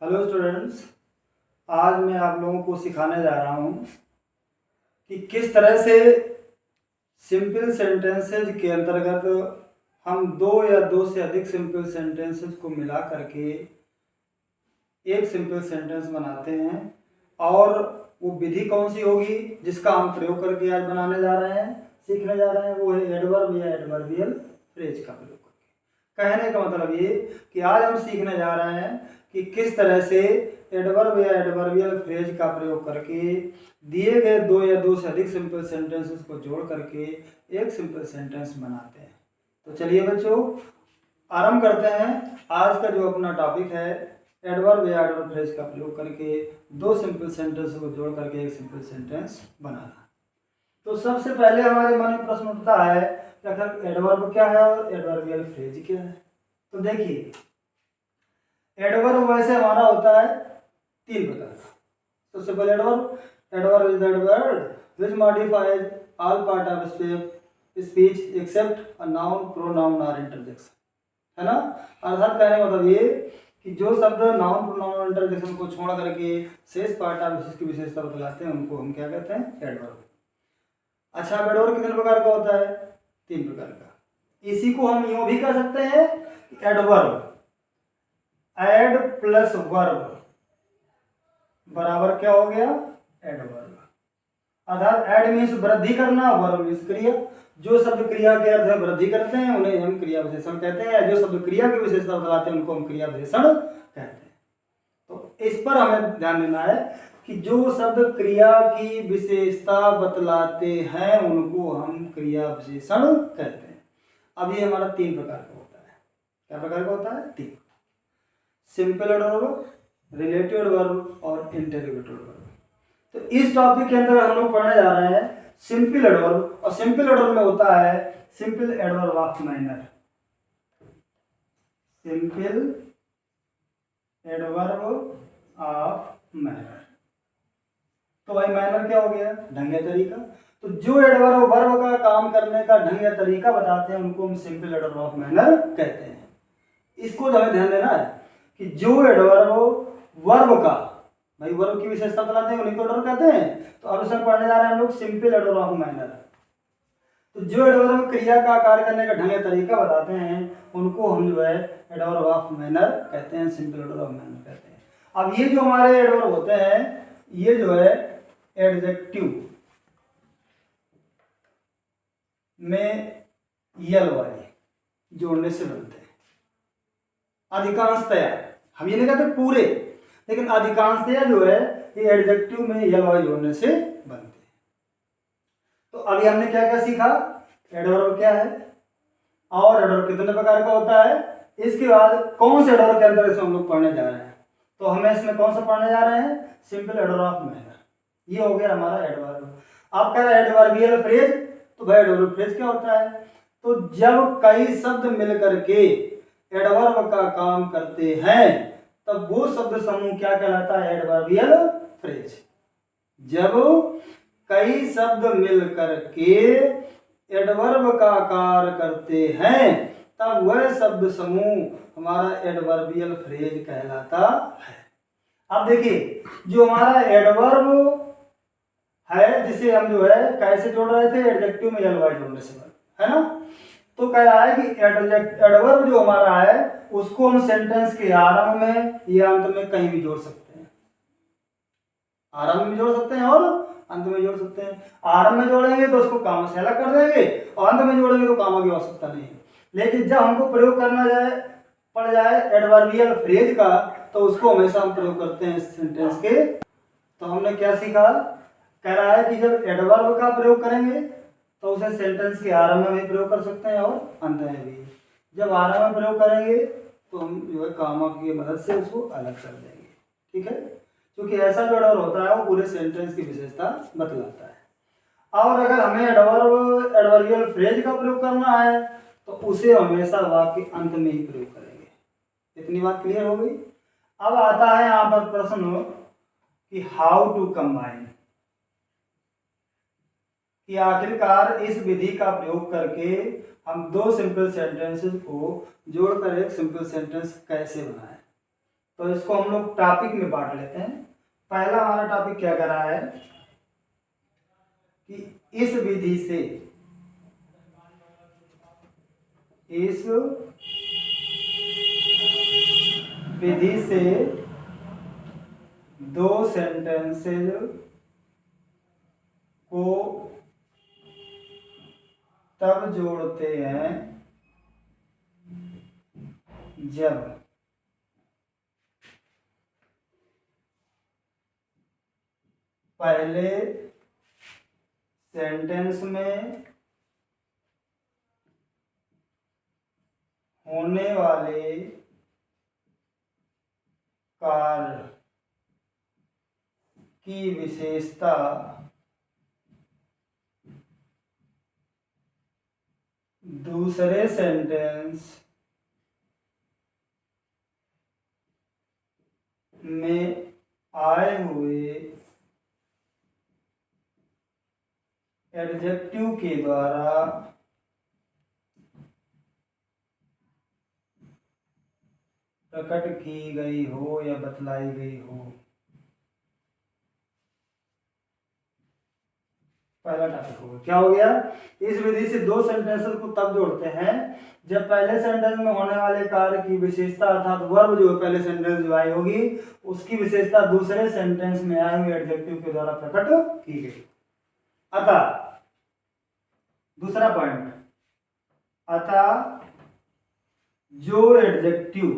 Hello students, आज मैं आप लोगों को सिखाने जा रहा हूँ कि किस तरह से सिंपल सेंटेंसेज के अंतर्गत हम दो या दो से अधिक सिंपल सेंटेंसेज को मिला करके एक सिंपल सेंटेंस बनाते हैं। और वो विधि कौन सी होगी जिसका हम प्रयोग करके आज बनाने जा रहे हैं, सीखने जा रहे हैं, वो है एडवर्ब या एडवर्बियल फ्रेज का प्रयोग करके। कहने का मतलब ये कि आज हम सीखने जा रहे हैं कि किस तरह से एडवर्ब या एडवर्बियल फ्रेज का प्रयोग करके दिए गए दो या दो से अधिक सिंपल सेंटेंसेस को जोड़ करके एक सिंपल सेंटेंस बनाते हैं। तो चलिए बच्चों, आरंभ करते हैं। आज का जो अपना टॉपिक है एडवर्ब या एडवर्ब फ्रेज का प्रयोग करके दो सिंपल सेंटेंस को जोड़ करके एक सिंपल सेंटेंस बनाना। तो सबसे पहले हमारे मन में प्रश्न उठता है कि आखिर एडवर्ब क्या है और एडवर्बियल फ्रेज क्या है। तो देखिए, एडवर्ब वैसे हमारा होता है तीन प्रकार का। सबसे पहले adverb is that word which modifies all part of speech except a noun, pronoun और इंटरजेक्शन, है ना। अर्थात कहने का मतलब ये कि जो शब्द नाउन, प्रोनाउन और इंटरजेक्शन को छोड़ करके शेष पार्ट ऑफ की विशेषता बतलाते हैं उनको हम क्या कहते हैं, एडवर्ब। अच्छा, अब एडवर्ब कितने प्रकार का होता है? तीन प्रकार का। इसी को हम यूं भी कह सकते हैं कि एडवर्ब एड प्लस वर्ब बराबर क्या हो गया, एडवर्ब। अर्थात एड मीन्स वृद्धि करना, वर्ब मीन्स क्रिया। जो शब्द क्रिया के अर्थ में वृद्धि करते हैं उन्हें हम क्रिया विशेषण कहते हैं, जो शब्द क्रिया की विशेषता बताते हैं उनको हम क्रिया विशेषण कहते हैं। तो इस पर हमें ध्यान देना है कि जो शब्द क्रिया की विशेषता बतलाते हैं उनको हम क्रिया विशेषण कहते हैं। अब ये हमारा तीन प्रकार का होता है। क्या प्रकार का होता है? तीन। सिंपल एडवर्ब, रिलेटिव एडवर्ब और इंटररोगेटिव एडवर्ब। तो इस टॉपिक के अंदर हम लोग पढ़ने जा रहे हैं सिंपल एडवर्ब। और सिंपल एडवर्ब में होता है simple adverb of manner. Simple adverb of manner. तो भाई मैनर क्या हो गया? ढंग या तरीका। तो जो एडवर्ब वर्ब का काम करने का ढंग या तरीका बताते हैं उनको हम सिंपल एडवर्ब ऑफ मैनर कहते हैं। इसको हमें ध्यान देना है कि जो एडवर्ब वर्ब का, भाई वर्ब की विशेषता बताते हैं उन्हीं को एडवर्ब कहते हैं। तो अब इसमें पढ़ने जा रहे हैं हम लोग सिंपल एडवर्ब ऑफ मैनर। तो जो एडवर्ब क्रिया का कार्य करने का ढंग या तरीका बताते हैं उनको हम जो है एडवर्ब ऑफ मैनर कहते हैं, सिंपल एडवर्ब ऑफ मैनर कहते हैं। अब ये जो हमारे एडवर्ब होते हैं ये जो है एडजेक्टिव में यल वाले जोड़ने से बनते हैं। अधिकांशतया, हम ये नहीं कहते पूरे, लेकिन अधिकांशतया जो है ये एडजेक्टिव में यल वाले जोड़ने से बनते हैं। तो अभी हमने क्या क्या सीखा? एडवर्ब क्या है और एडवर्ब कितने प्रकार का होता है। इसके बाद कौन से एडवर्ब के अंदर हम लोग पढ़ने जा रहे हैं। तो हमें इसमें कौन सा पढ़ने जा रहे हैं? Simple adverb of manner. ये हो गया हमारा एडवर्ब। आप कह रहे हैं एडवर्बियल फ्रेज। तो भाई एडवर्ब फ्रेज क्या होता है? तो जब कई शब्द मिल करके एडवर्ब का काम करते हैं तब वो शब्द समूह क्या कहलाता है? Adverbial phrase. जब कई शब्द मिल करके एडवर्ब का कार्य करते हैं तब वह शब्द समूह हमारा एडवर्बियल फ्रेज कहलाता है। अब देखिए, जो हमारा एडवर्ब है जिसे हम जो है कैसे जोड़ रहे थे? एडजेक्टिव में यल वाई जोड़ने से, है ना। तो कह रहा है कि एडवर्ब जो हमारा है उसको हम सेंटेंस के आरंभ में या अंत में कहीं भी जोड़ सकते हैं। आरंभ में जोड़ सकते हैं और अंत में जोड़ सकते हैं। आरंभ में जोड़ेंगे तो उसको कामा से अलग कर देंगे और अंत में जोड़ेंगे तो कामा की आवश्यकता नहीं है। लेकिन जब हमको प्रयोग करना पड़ जाए एडवर्बियल फ्रेज का तो उसको हमेशा हम प्रयोग करते हैं सेंटेंस के। तो हमने क्या सीखा? कह रहा है कि जब एडवर्ब का प्रयोग करेंगे तो उसे सेंटेंस के आरंभ में भी प्रयोग कर सकते हैं और अंत में भी। जब आरंभ में प्रयोग करेंगे तो हम जो है कामा की मदद से उसको अलग कर देंगे, ठीक है। क्योंकि ऐसा जो एडवर्ब होता है वो पूरे सेंटेंस की विशेषता बतलाता है। और अगर हमें एडवर्बियल फ्रेज का प्रयोग करना है तो उसे हमेशा वाक्य अंत में ही प्रयोग करेंगे। इतनी बात क्लियर हो गई। अब आता है यहाँ पर प्रश्न कि हाउ टू कंबाइन, कि आखिरकार इस विधि का प्रयोग करके हम दो सिंपल सेंटेंसेस को जोड़कर एक सिंपल सेंटेंस कैसे बनाएं। तो इसको हम लोग टॉपिक में बांट लेते हैं। पहला हमारा टॉपिक क्या कर रहा है कि इस विधि से दो सेंटेंसेज को तब जोड़ते हैं जब पहले सेंटेंस में होने वाले कार्य की विशेषता दूसरे सेंटेंस में आए हुए एडजेक्टिव के द्वारा प्रकट की गई हो या बतलाई गई हो। पहला टॉपिक हो गया, क्या हो गया? इस विधि से दो सेंटेंसेस को तब जोड़ते हैं जब पहले सेंटेंस में होने वाले कार्य की विशेषता अर्थात वर्ब जो पहले सेंटेंस जो आई होगी उसकी विशेषता दूसरे सेंटेंस में आए हुए एडजेक्टिव के द्वारा प्रकट की गई। अतः दूसरा पॉइंट, अतः जो एडजेक्टिव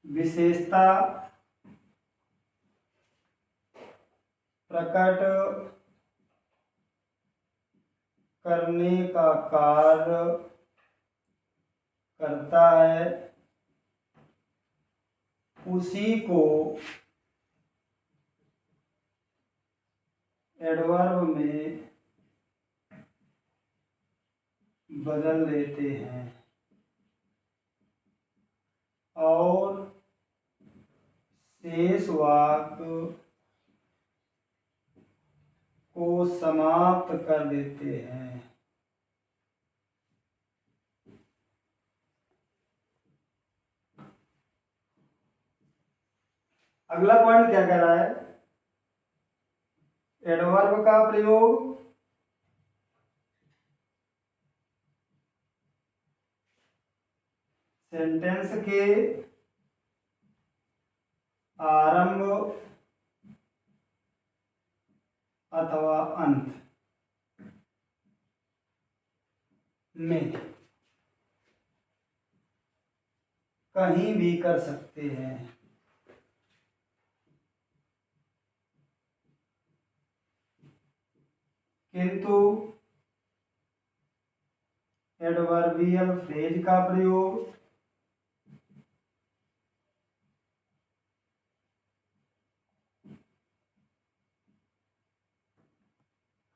विशेषता प्रकट करने का कार्य करता है उसी को एडवर्ब में बदल देते हैं और शेष वाक्य को समाप्त कर देते हैं। अगला पॉइंट क्या कह रहा है? एडवर्ब का प्रयोग सेंटेंस के आरंभ अथवा अंत में कहीं भी कर सकते हैं, किंतु एडवर्बियल फ्रेज का प्रयोग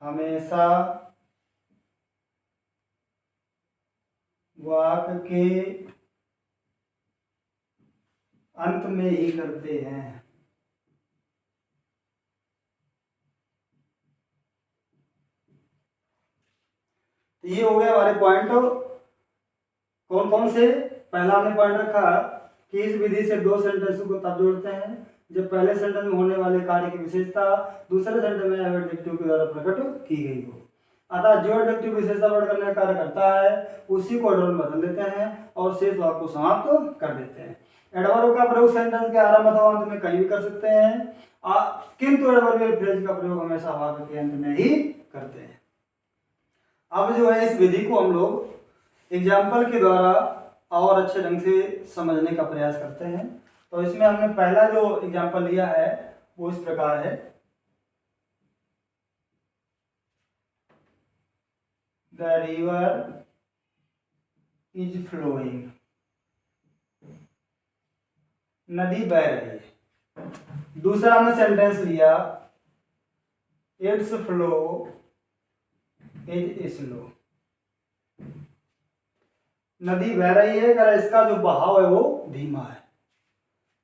हमेशा वाक्य के अंत में ही करते हैं। तो ये हो गया हमारे पॉइंट। कौन कौन से? पहला हमने पॉइंट रखा कि इस विधि से दो सेंटेंस को तब जोड़ते हैं जब पहले सेंटेंस में होने वाले कार्य की विशेषता दूसरे सेंटेंस में एडजेक्टिव के द्वारा प्रकट की गई हो। अतः जो एडजेक्टिव विशेषता प्रकट करने का कार्य करता है उसी को एडवर्ब बदल देते हैं और शेष वाक्य को समाप्त कर देते हैं। एडवर्ब का प्रयोग सेंटेंस के आरंभ अथवा अंत में कहीं भी कर सकते हैं, किंतु एडवर्बियल फ्रेज का प्रयोग हमेशा वाक्य के अंत में ही करते हैं। अब जो है इस विधि को हम लोग एग्जाम्पल के द्वारा और अच्छे ढंग से समझने का प्रयास करते हैं। तो इसमें हमने पहला जो एग्जाम्पल लिया है वो इस प्रकार है, द रिवर इज फ्लोइंग, नदी बह रही है। दूसरा हमने सेंटेंस लिया, इट्स फ्लो इज स्लो, नदी बह रही है अगर इसका जो बहाव है वो धीमा है।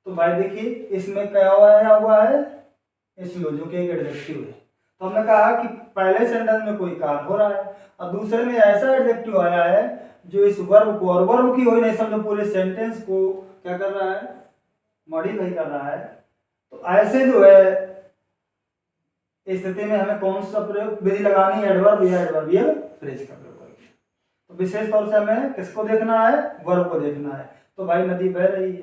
तो भाई देखिए इसमें क्या हुआ है स्लो, जो कि एक एडजेक्टिव है। तो हमने कहा कि पहले सेंटेंस में कोई कार्य हो रहा है और दूसरे में ऐसा एडजेक्टिव आया है जो इस वर्ब को, और वर्ब की हो ही नहीं, समझो पूरे सेंटेंस को क्या कर रहा है, मॉडिफाई कर रहा है। तो ऐसे जो है इस स्थिति में हमें कौन सा प्रयोग विधि लगानी है, एडवर्ब या एडवर्बियल फ्रेज का प्रयोग करके। तो विशेष तौर से हमें किसको देखना है, वर्ब को देखना है। तो भाई नदी बह रही है,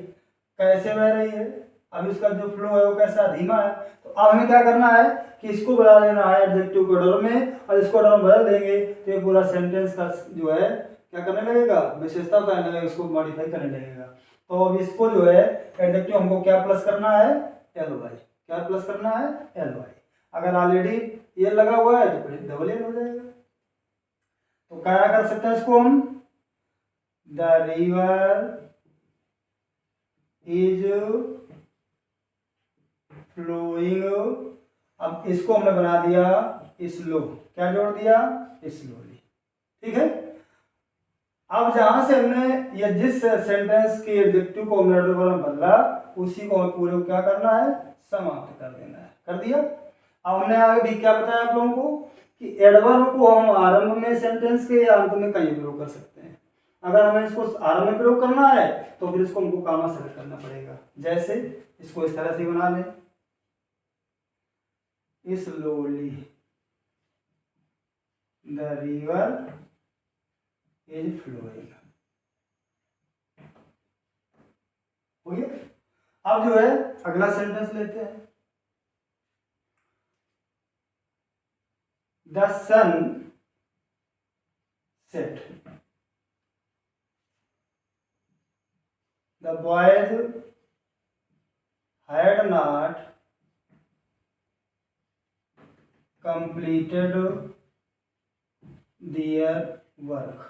कैसे बह रही है, अब इसका जो फ्लो है वो कैसा, धीमा है। तो अब हमें क्या करना है कि इसको बदला देना है एडजेक्टिव को एडवर्ब में, और इसको एडवर्ब बदल देंगे तो ये पूरा सेंटेंस का जो है क्या करने लगेगा, विशेषता करने लगेगा, इसको मॉडिफाई करने लगेगा। तो अब इसको जो है एडजेक्टिव हमको क्या प्लस करना है, एल वाई, क्या प्लस करना है, एल वाई। अगर ऑलरेडी ये लगा हुआ है तो फिर डबल एल हो जाएगा। तो क्या कर सकते हैं इसको हम, द रिवर इज फ्लोइंग, अब इसको हमने बना दिया स्लो, क्या जोड़ दिया, स्लोली, ठीक है। अब जहां से हमने ये जिस सेंटेंस के एडजेक्टिव को हमने एडवर्ब में बदला, उसी को हमें पूरे क्या करना है, समाप्त कर देना है, कर दिया। अब हमने आगे भी क्या बताया आप लोगों को कि एडवर्ब को हम आरंभ में सेंटेंस के या अंत में कहीं प्रयोग कर सकते हैं। अगर हमें इसको आरंभ में प्रयोग करना है तो फिर इसको हमको कामा सेलेक्ट करना पड़ेगा। जैसे इसको इस तरह से बना लें, slowly the river is flowing, हो गया। अब जो है अगला सेंटेंस लेते हैं, the sun set, the boys had not completed their work,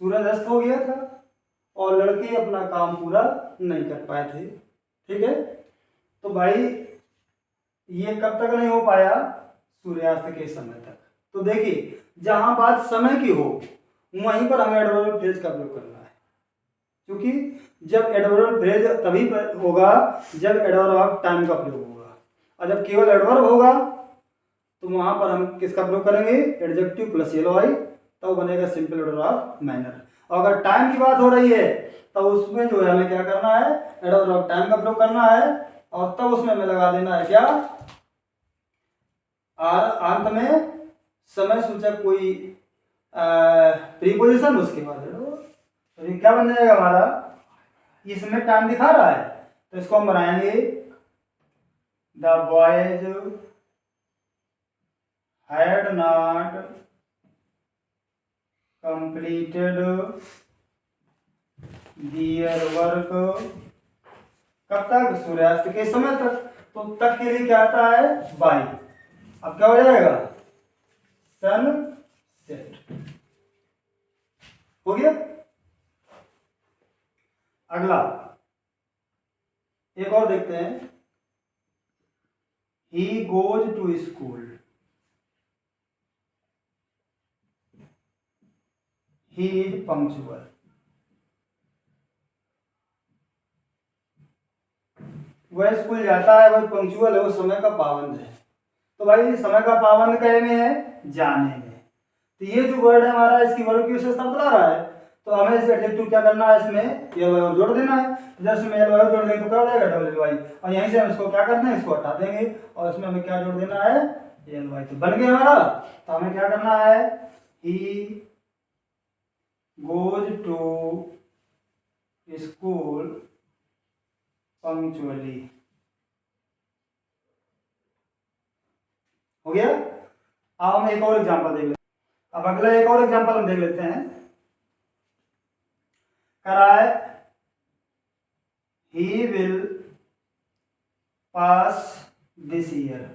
सूरज अस्त हो गया था और लड़के अपना काम पूरा नहीं कर पाए थे, ठीक है। तो भाई ये कब तक नहीं हो पाया, सूर्यास्त के समय तक। तो देखिए जहां बात समय की हो वहीं पर हमें एडवर्ब फ्रेज का प्रयोग करना है, क्योंकि जब एडवर्ब फ्रेज तभी होगा जब एडवर्ब टाइम का प्रयोग होगा, और जब केवल एडवर्ब होगा तो वहां पर हम किसका प्रयोग करेंगे, एडजेक्टिव प्लस एल वाई, तब बनेगा सिंपल एडवर्ब मैनर। और अगर टाइम की बात हो रही है तब उसमें जो है हमें क्या करना है, एडवर्ब टाइम का प्रयोग करना है, और तब उसमें हमें लगा देना है क्या, और अंत में समय सूचक कोई प्रीपोजिशन, उसके बाद तो ये क्या बन जाएगा हमारा, इसमें टाइम दिखा रहा है तो इसको हम बनाएंगे the boys had not completed their work, कब तक, सूर्यास्त के समय तक। तो तक के लिए क्या आता है, बाई। अब क्या हो जाएगा, सन सेट, हो गया। अगला एक और देखते हैं, he goes to school, he is punctual, वह स्कूल जाता है, वह पंक्चुअल है, वो समय का पाबंद है। तो भाई समय का पाबंद कहे में है, जाने में। तो ये जो वर्ड है हमारा, इसकी वर्ड की विशेषता बता रहा है, तो हमें इस एडजेक्टिव क्या करना है, इसमें एल वाई जोड़ देना है। तो जब इसमें एल वाई जोड़ देंगे तो क्या हो जाएगा, डब्ल्यू वाई, और यहीं से हम इसको क्या करते हैं, इसको हटा देंगे और इसमें हमें क्या जोड़ देना है, एल वाई। तो बन गया हमारा। तो हमें क्या करना है, he goes to school punctually, हो गया। अब हम एक और एग्जांपल देख लेते हैं। अब अगला एक और एग्जांपल हम देख लेते हैं, करा है he will pass this year,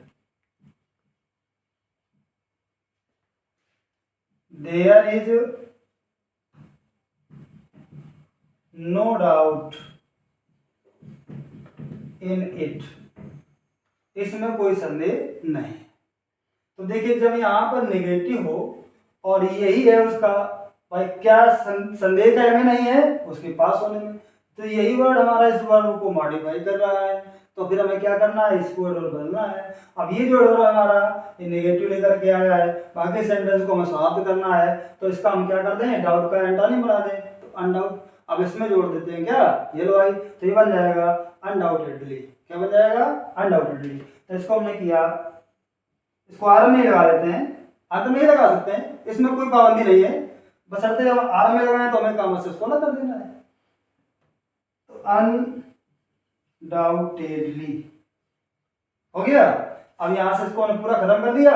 there is no doubt in it, इसमें कोई संदेह नहीं। तो देखिए जब यहां पर नेगेटिव हो और यही है उसका, भाई क्या संदेह का हमें नहीं है उसके पास होने में, तो यही वर्ड हमारा इस वर्ड को मॉडिफाई कर रहा है। तो फिर हमें क्या करना है, इसको एडवर्ब बदलना है। अब ये जो एडवर्ब हमारा ये नेगेटिव लेकर के आया है, बाकी सेंटेंस को हमें समाप्त करना है, तो इसका हम क्या करते हैं, डाउट का एंटोनिम बना दें, तो अनडाउट। अब इसमें जोड़ देते हैं क्या, ये लो भाई, तो ये बन जाएगा अनडाउटेडली। क्या बन जाएगा, अनडाउटेडली। तो इसको हमने किया, इसको आर में ही लगा देते हैं, अंत में ही लगा सकते हैं, इसमें कोई पाबंदी नहीं है, बशर्ते जब आर में लगाएं तो हमें काम से उसको अलग कर देना है। तो अनडाउटेडली हो गया। अब यहां से इसको हमने पूरा खत्म कर दिया।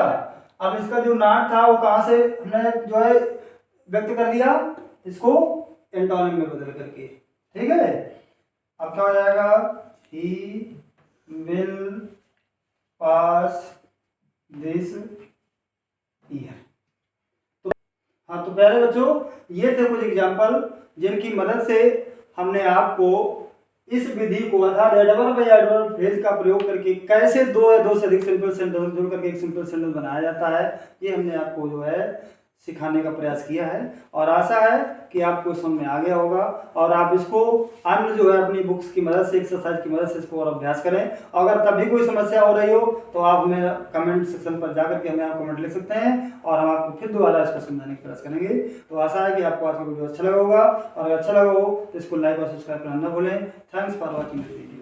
अब इसका जो नाट था वो कहां से हमने जो है व्यक्त कर दिया, इसको एंटोनिम में बदल करके, ठीक है। अब क्या हो जाएगा, ही विल पास दिस ईयर। तो हाँ, तो प्यारे बच्चों, ये थे कुछ एग्जाम्पल जिनकी मदद से हमने आपको इस विधि को अर्थात एडवर्ब या एडवर्ब फ्रेज का प्रयोग करके कैसे दो या दो से अधिक सिंपल सेंटेंस जोड़ करके एक सिंपल सेंटेंस बनाया जाता है, ये हमने आपको जो है सिखाने का प्रयास किया है। और आशा है कि आपको समझ में आ गया होगा और आप इसको अन्य जो है अपनी बुक्स की मदद से, एक्सरसाइज की मदद से इसको और अभ्यास करें। अगर तभी कोई समस्या हो रही हो तो आप हमें कमेंट सेक्शन पर जाकर के हमें आप कमेंट लिख सकते हैं और हम आपको फिर दोबारा इसको समझाने का प्रयास करेंगे। तो आशा है कि आपको आज का वीडियो अच्छा लगा होगा, और अगर अच्छा लगा हो तो इसको लाइक और सब्सक्राइब करना न भूलें। Thanks for watching this video.